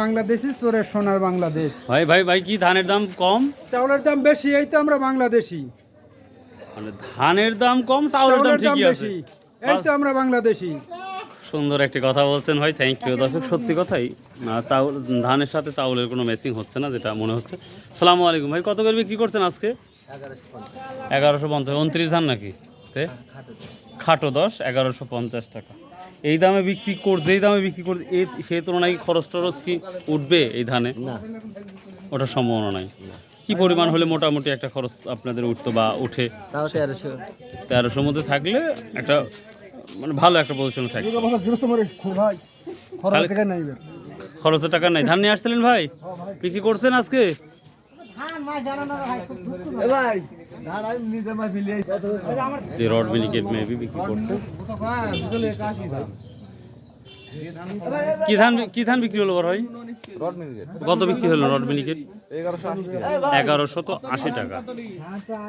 বাংলাদেশি চোরের সোনার বাংলাদেশ। ভাই ভাই ভাই কি ধানের দাম কম, চাউলের দাম বেশি, এই তো আমরা বাংলাদেশি। মানে ধানের দাম কম, চাউলের দাম ঠিকই আছে, বেশি, এই তো আমরা বাংলাদেশি। সুন্দর একটি কথা বলছেন ভাই, থ্যাংক ইউ দর্শক। সত্যি কথাই, চাউল ধানের সাথে চাউলের কোনো ম্যাচিং হচ্ছে না, যেটা মনে হচ্ছে। আসসালামু আলাইকুম ভাই, কত করে বিক্রি করছেন আজকে? 1150। 29 ধান নাকি? খাটো 10, 1150 টাকা। এই দামে বিক্রি যেই দামে বিক্রি করছে সেই তুলনায় খরচ টরচ কি উঠবে এই ধানে? না, ওটার সম্ভাবনা নাই। কি পরিমাণ হলে মোটামুটি একটা খরচ আপনাদের উঠতো বা উঠে? 1300 মধ্যে থাকলে একটা মানে ভালো একটা পজিশনে থাকে। খরচের টাকা নাই। ধান নিয়ে আসছিলেন ভাই, বিক্রি করছেন আজকে? যে রড মিনিকেট মেবি বিক্রি করছে। কি ধান বিক্রি হলো ভাই? কত বিক্রি হলো রড মিনিকেট? 1180 টাকা।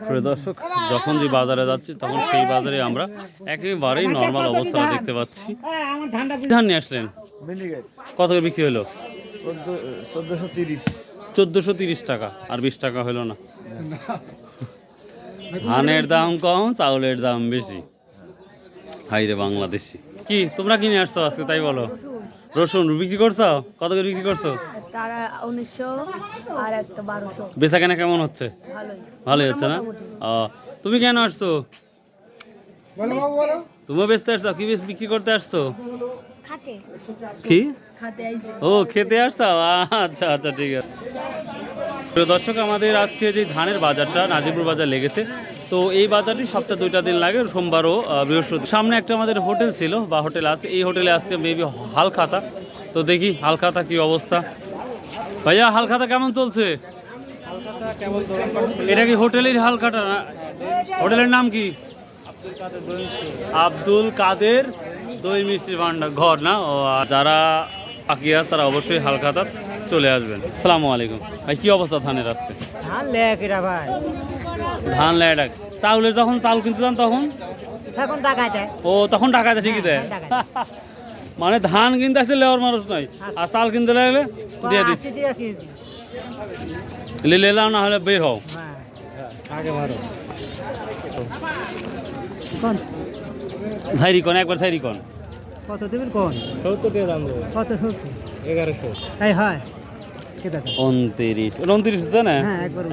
প্রিয় দর্শক, যখন যে বাজারে যাচ্ছি তখন সেই বাজারে আমরা একেবারেই নর্মাল অবস্থাটা দেখতে পাচ্ছি। ধান নিয়ে আসলেন, কত করে বিক্রি হলো? 1430 টাকা। আর 20 টাকা হলো না। ধানের দাম কম, চাউলের দাম বেশি। হাইরে বাংলাদেশি। কি তোমরা কিনে আসছো আজকে, তাই বলো? রসুন বিক্রি করছো? কত করে বিক্রি করছো? 1900 আর একটা 1200। বেচা কেনা কেমন হচ্ছে? ভালোই হচ্ছে না? তুমি কেন আসছো? তুমিও বেচতে আসছো? কি বিক্রি করতে আসছো? কি? ও, খেতে আসছো? আচ্ছা আচ্ছা, ঠিক আছে। প্রিয় দর্শক, আমাদের আজকে যে ধানের বাজারটা নাজিপুর বাজার লেগেছে, তো এই বাজারটি সপ্তাহে 2টা দিন লাগে, সোমবার ও বৃহস্পতি। সামনে একটা আমাদের হোটেল ছিল বা হোটেল আছে, এই হোটেলে আজকে মেবি হালখাতা। তো দেখি হালখাতা কি অবস্থা। ভাইয়া, হালখাতা কেমন চলছে? এটা কি হোটেলের হালখাতা? হোটেলের নাম কি? আব্দুল কাদের দই মিষ্টির ভান্ডার ঘর না? ও, যারা বাকি আছে তারা অবশ্যই হালখাতা চলে আসবেন। আসসালামু আলাইকুম ভাই, কি অবস্থা ধানের আজকে? ধান লেয় ডাক। চাউলের যখন চাউল কিনতে যান তখন টাকা দেয়। ও, তখন টাকা দেয়, ঠিকই দেয়। মানে ধান কিনতে আসলে লেওয়ার মানুষ নয়, আর চাল কিনতে লাগলে দিয়ে দিচ্ছি। লেলাও না হলে বের হও। থাইরি কোন, একবার থাইরি কোন। কত দেবেন কোন? 70 টাকা দাম দেবো। কত? 1100। তাই হয়? 29 তাই না?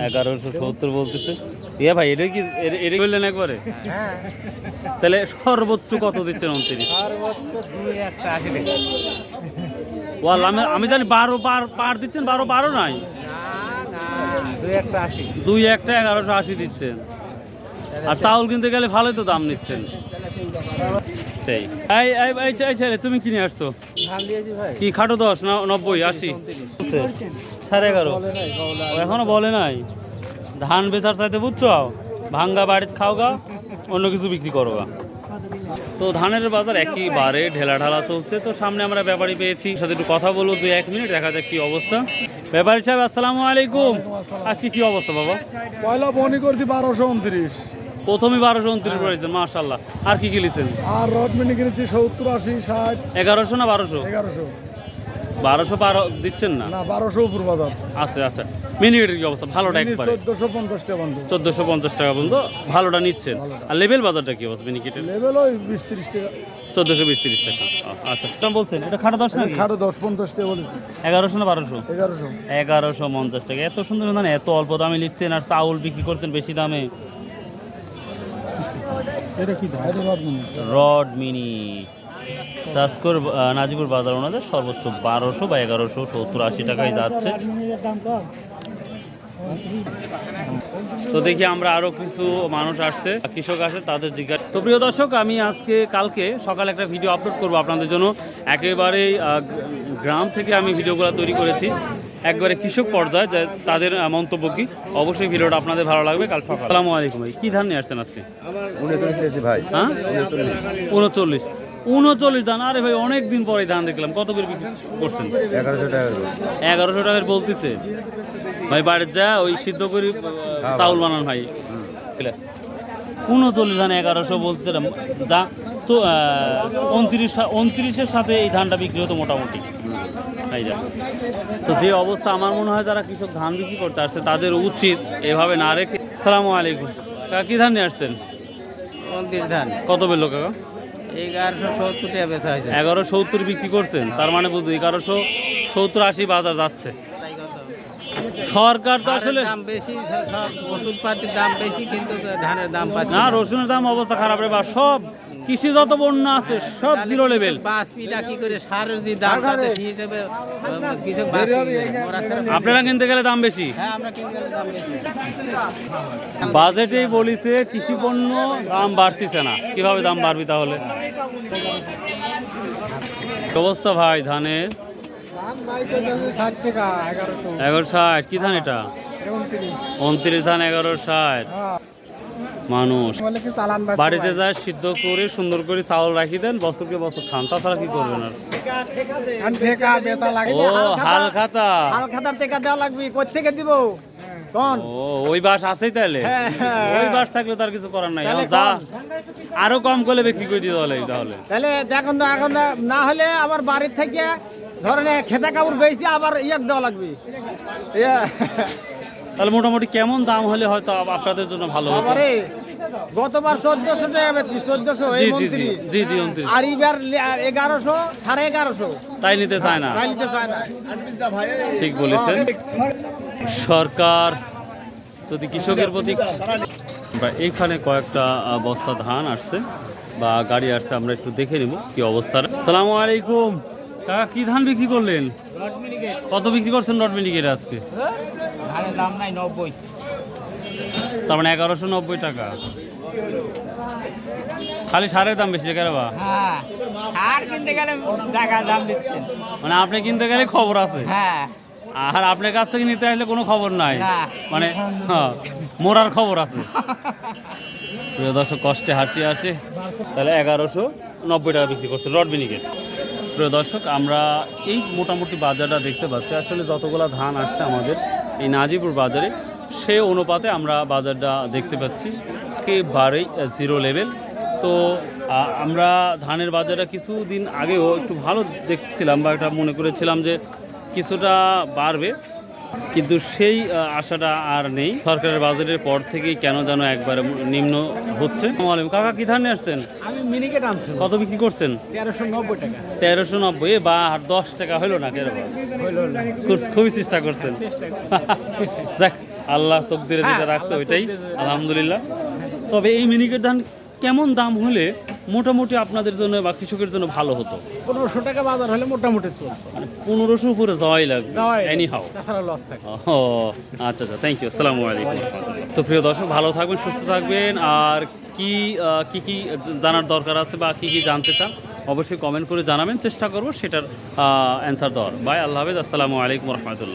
1170 বলতেছে। ইয়া ভাই, এটা কি এটা বললেন একবারে? হ্যাঁ। তাহলে সর্বোচ্চ কত দিচ্ছেন? 29। সর্বোচ্চ 280 টাকা। ওয়াল, আমি জানি 12 পার দিচ্ছেন। 12 নাই, না না, 280। 1180 দিচ্ছেন। আর চাউল কিনতে গেলে ভালোই তো দাম নিচ্ছেন। সেই তুমি কিনে আসছো? ধান দিয়েছি ভাই। কি খাটো 10 না 90 80? 11.5। এখনো বলে নাই। ধান বেচার চাইতে বুঝছো, ভাঙ্গা বাড়িতে খাও গা, অন্য কিছু বিক্রি করো গা। তো ধানের বাজার একেবারে ঢেলা ঢালা চলছে। তো সামনে আমরা ব্যাপারী পেয়েছি, সাথে একটু কথা বলবো 2-1 মিনিট, দেখা যাক কি অবস্থা। ব্যাপারী সাহেব, আসসালামু আলাইকুম। আজকে কি অবস্থা বাবা? পয়লা বনি করছি 1229। প্রথমে 1229 পড়েছেন, মাশাআল্লাহ। আর কি কিনেছেন? আর রড মিনি কিনেছি 70, 80, 60। 1100 না 1200? 1100। 1200 পার দিচ্ছেন না? না, 1200 উপর বাজার। আচ্ছা আচ্ছা। মিনিকেটের কি অবস্থা? ভালোটা একবারে 1450 টাকা বন্ধু। 1450 টাকা পর্যন্ত ভালোটা নিচ্ছেন। আর লেভেল বাজারটা কি অবস্থা মিনিকেটের? লেভেল ওই 20-30 টাকা। 1420-30 টাকা। আচ্ছা, দাম বলছেন এটা খাটো 10 নাকি? খাটো 10-50 টাকা বলেছি। 1100 না 1200? 1100। 1150 টাকা। এত সুন্দর ধান এত অল্প দামে নিচ্ছেন, আর চাউল বিক্রি করছেন বেশি দামে। এটা কি ধান? রড মিনি চাষকর নাজিপুর বাজার ওনাদের সর্বোচ্চ 1200 বা 1170-80 টাকায় যাচ্ছে। তো দেখি আমরা আরো কিছু মানুষ আসছে, কৃষক আসে, তাদের জিজ্ঞাসা। তো প্রিয় দর্শক, আমি কালকে সকালে একটা ভিডিও আপলোড করব আপনাদের জন্য। একেবারেই গ্রাম থেকে আমি ভিডিওগুলো তৈরি করেছি, একবারে কৃষক পর্যায়ে, যে তাদের মন্তব্য কি। অবশ্যই ভিডিওটা আপনাদের ভালো লাগবে কাল সকাল। আসসালামু আলাইকুম ভাই, কি ধান নিয়ে আসছেন আজকে? 39 ভাই। হ্যাঁ, 39 ধান। আরে ভাই, অনেক দিন পরে ধান দেখলাম। কত করে বিক্রি করছেন? 1100 টাকা। 1100 টাকার বলতেছে ভাই। বাড়ির যা ওই সিদ্ধ করি চাউল বানান ভাই। 39 ধান 1100 বলতেছে। 29-এর সাথে এই ধানটা বিক্রি হতো মোটামুটি। ভাই ভাইরা। তো যে অবস্থা, আমার মনে হয় যারা কৃষক ধান বিক্রি করতে আসছে তাদের উচিত এভাবে না রেখে। সালামু আলাইকুম কাকা, কি ধান নিয়ে আসছেন? ধান কত বেললো কাকা? 1170 টাকা বেচা হয়েছে। 1170 বিক্রি করছেন, তার মানে বুঝুন 1170-80 বাজার যাচ্ছে। সরকার তো আসলে দাম বেশি, সব ওষুধপাতির দাম বেশি, কিন্তু ধানের দাম পাচ্ছে না, রসুনের দাম অবস্থা খারাপ রে বা, সব কৃষিজাত পণ্য আছে সব জিরো লেভেল। বাসপিটা কি করে সারের যে দাম তাতে সেই হিসেবে কৃষক আপনারা কিনতে গেলে দাম বেশি। হ্যাঁ, আমরা কিনতে গেলে দাম বেশি। বাজেটেই বলিছে কৃষি পণ্য দাম বাড়তিছে না, কিভাবে দাম বাড়বি তাহলে? কি অবস্থা ভাই ধানের? 1160। কি ধান এটা? 29 ধান 1160। মানুষ বাড়িতে যায় সিদ্ধ করে সুন্দর করে চাউল রাখি দেন, বছরকে বছর খান, তাছাড়া কি করবেন আর? ও হাল খাতা, ও ওই বাস আছেই তাহলে? ওই বাস থাকলে তার কিছু করার নাই, যা আরো কম করলে বিক্রি করে দিতে হলে তাহলে। তাহলে দেখুন তো, এখন না হলে আবার বাড়ির থেকে ধরেন খেতা কাপড় বেশি আবার ইয়াক দেওয়া লাগবে। তাহলে মোটামুটি কেমন দাম হলে হয়তো আপনাদের জন্য ভালো হতো? আবারে গতবার 1400 টাকা বেচছি, 1400 এই জি 29, জি জি 29। আর এবার 1100, 1150 তাই নিতে চায় না। তাই নিতে চায় না। ঠিক বলেছেন। সরকার যদি কৃষকের প্রতি, এইখানে কয়েকটা বস্তা ধান আসছে বা গাড়ি আসছে, আমরা একটু দেখে নিব কি অবস্থা। আসসালামু আলাইকুম কাকা, কি ধান বিক্রি করলেন? কত বিক্রি করছেন রড মিনিকেট আজকে? ধানের দাম নাই 90। তার মানে 1190 টাকা। খালি সারের দাম বেশি কেন বা? হ্যাঁ, সার কিনতে গেলে টাকা দাম দিচ্ছেন। মানে আপনি কিনতে গেলে খবর আছে, হ্যাঁ, আর আপনার কাছ থেকে নিতে আসলে কোনো খবর নাই, না। মানে হ্যাঁ মোরার খবর আছে। প্রিয় দর্শক, কষ্টে হাসি আসে। তাহলে 1190 টাকা বিক্রি করছে রড মিনিকেট। প্রিয় দর্শক, আমরা এই মোটামুটি বাজারটা দেখতে পাচ্ছি। আসলে যতগুলো ধান আসছে আমাদের এই নাজিপুর বাজারে, সেই অনুপাতে আমরা বাজারটা দেখতে পাচ্ছি একেবারেই জিরো লেভেল। তো আমরা ধানের বাজারটা কিছুদিন আগেও একটু ভালো দেখছিলাম বা এটা মনে করেছিলাম যে কিছুটা বাড়বে, কিন্তু সেই আশাটা আর নেই। সরকারের বাজেটের পর থেকেই কেন যেন একবারে নিম্ন হচ্ছে। কাকা, কি ধান নিয়ে আসছেন? আমি মিনিকেট আনছি কত বিক্রি করছেন? 1390 টাকা। 1390। বা আর 10 টাকা হইলো না কেন? খুবই চেষ্টা করছেন। যাক, আল্লাহ তকদিরে যেটা রাখছে ওইটাই আলহামদুলিল্লাহ। তবে এই মিনিকেট ধান কেমন দাম হলে মোটামুটি আপনাদের জন্য বা কৃষকের জন্য ভালো হতো? 1500 টাকা বাজার হলে মোটামুটি চলতো। মানে 1500 উপরে যাওয়াই লাগবে এনি হাউ। তাছাড়া লস থাকে। ও আচ্ছা আচ্ছা, থ্যাংক ইউ। আসসালামু আলাইকুম। তো প্রিয় দর্শক, ভালো থাকবেন, সুস্থ থাকবেন। আর কি কি জানার দরকার আছে বা কি জানতে চান অবশ্যই কমেন্ট করে জানাবেন, চেষ্টা করব সেটার অ্যান্সার দেওয়ার। বাই, আল্লাহ হাফেজ, আসসালামু আলাইকুম রহমতুল্লাহ।